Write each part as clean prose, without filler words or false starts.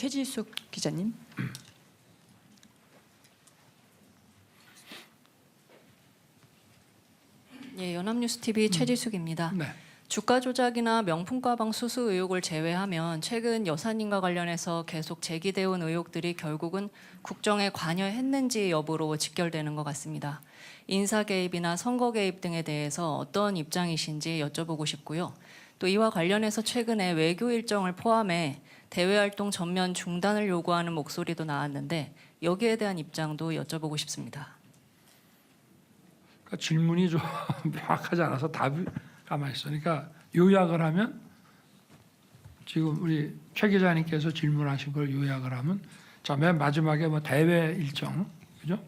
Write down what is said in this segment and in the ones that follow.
최지숙 기자님. 예, 연합뉴스TV 최지숙입니다. 네. 주가 조작이나 명품 가방 수수 의혹을 제외하면 최근 여사님과 관련해서 계속 제기되어 온 의혹들이 결국은 국정에 관여했는지 여부로 직결되는 것 같습니다. 인사 개입이나 선거 개입 등에 대해서 어떤 입장이신지 여쭤보고 싶고요. 또 이와 관련해서 최근에 외교 일정을 포함해 대외 활동 전면 중단을 요구하는 목소리도 나왔는데 여기에 대한 입장도 여쭤보고 싶습니다. 그러니까 질문이 좀 명확하지 않아서 답이 가만히 있어. 그러니까 요약을 하면 지금 우리 최 기자님께서 질문하신 걸 요약을 하면 자, 맨 마지막에 뭐 대외 일정, 그죠?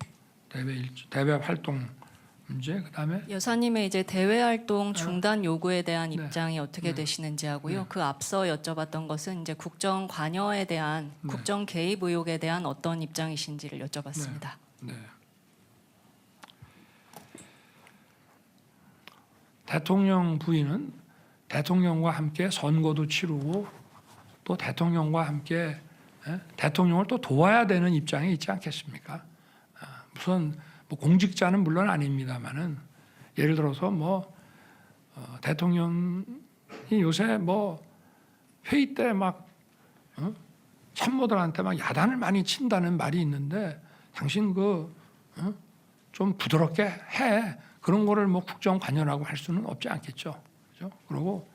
대외 일정, 대외 활동 문제, 그다음에 여사님의 이제 대외 활동 중단 요구에 대한 네. 입장이 어떻게 네. 되시는지 하고요. 네. 그 앞서 여쭤봤던 것은 이제 국정 관여에 대한 네. 국정 개입 의혹에 대한 어떤 입장이신지를 여쭤봤습니다. 네. 대통령 부인은 대통령과 함께 선거도 치르고 또 대통령과 함께 대통령을 또 도와야 되는 입장에 있지 않겠습니까? 무슨 뭐 공직자는 물론 아닙니다만은 예를 들어서 뭐 대통령이 요새 뭐 회의 때 막 참모들한테 막 야단을 많이 친다는 말이 있는데 당신 좀 부드럽게 해. 그런 거를 뭐 국정 관여라고 할 수는 없지 않겠죠. 그죠? 그리고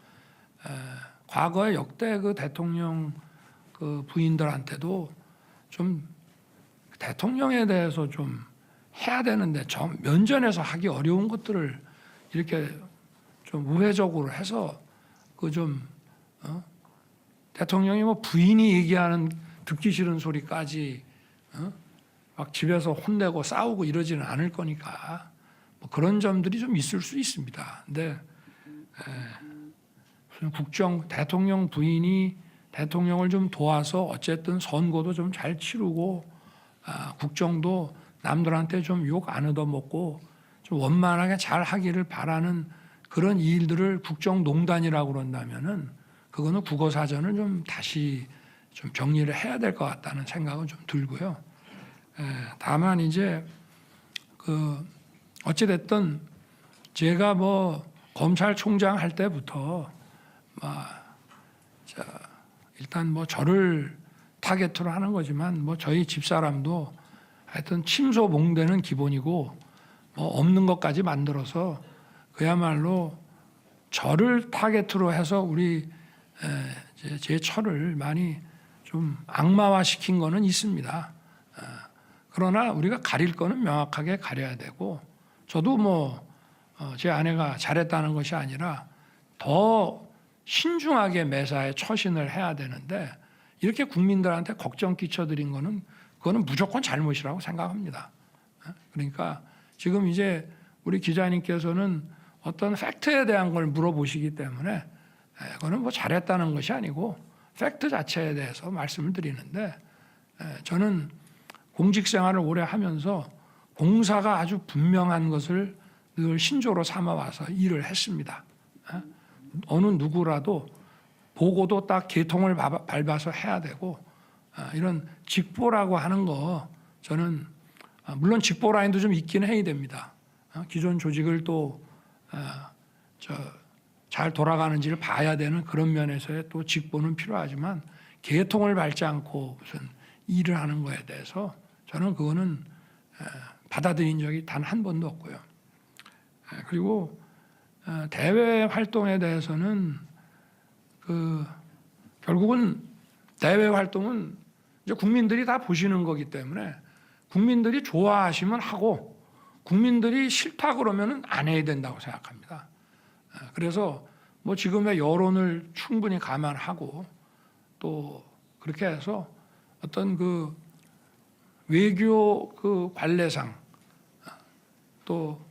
과거에 역대 그 대통령 그 부인들한테도 좀 대통령에 대해서 좀 해야 되는데 면전에서 하기 어려운 것들을 이렇게 좀 우회적으로 해서 대통령이 뭐 부인이 얘기하는 듣기 싫은 소리까지 막 집에서 혼내고 싸우고 이러지는 않을 거니까 뭐 그런 점들이 좀 있을 수 있습니다. 근데 대통령 부인이 대통령을 좀 도와서 어쨌든 선거도 좀 잘 치르고 국정도 남들한테 좀 욕 안 얻어먹고 좀 원만하게 잘 하기를 바라는 그런 일들을 국정농단이라고 그런다면은 그거는 국어사전을 좀 다시 좀 정리를 해야 될 것 같다는 생각은 좀 들고요. 다만 이제 어찌됐든 제가 뭐 검찰총장 할 때부터 일단 뭐 저를 타겟으로 하는 거지만 뭐 저희 집사람도 하여튼 침소봉대는 기본이고 뭐 없는 것까지 만들어서 그야말로 저를 타겟으로 해서 우리 제 처를 많이 좀 악마화시킨 거는 있습니다. 그러나 우리가 가릴 거는 명확하게 가려야 되고 저도 뭐 제 아내가 잘했다는 것이 아니라 더 신중하게 매사에 처신을 해야 되는데 이렇게 국민들한테 걱정 끼쳐드린 거는 그거는 무조건 잘못이라고 생각합니다. 그러니까 지금 이제 우리 기자님께서는 어떤 팩트에 대한 걸 물어보시기 때문에 그거는 뭐 잘했다는 것이 아니고 팩트 자체에 대해서 말씀을 드리는데 저는 공직생활을 오래 하면서 공사가 아주 분명한 것을 늘 신조로 삼아와서 일을 했습니다. 어느 누구라도 보고도 딱 계통을 밟아서 해야 되고 이런 직보라고 하는 거 저는 물론 직보 라인도 좀 있긴 해야 됩니다. 기존 조직을 또 잘 돌아가는지를 봐야 되는 그런 면에서의 또 직보는 필요하지만 계통을 밟지 않고 무슨 일을 하는 거에 대해서 저는 그거는 받아들인 적이 단 한 번도 없고요. 그리고 대외 활동에 대해서는 결국은 대외 활동은 이제 국민들이 다 보시는 거기 때문에 국민들이 좋아하시면 하고 국민들이 싫다 그러면은 안 해야 된다고 생각합니다. 그래서 뭐 지금의 여론을 충분히 감안하고 또 그렇게 해서 어떤 외교 관례상 또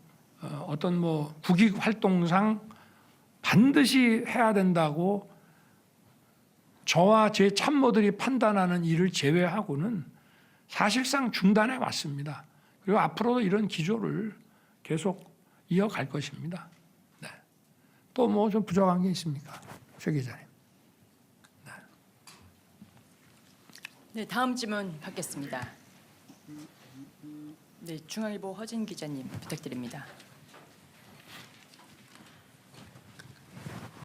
어떤 뭐 국익 활동상 반드시 해야 된다고 저와 제 참모들이 판단하는 일을 제외하고는 사실상 중단해 왔습니다. 그리고 앞으로도 이런 기조를 계속 이어갈 것입니다. 네. 또 뭐 좀 부족한 게 있습니까? 최 기자님. 네, 다음 질문 받겠습니다. 네, 중앙일보 허진 기자님 부탁드립니다.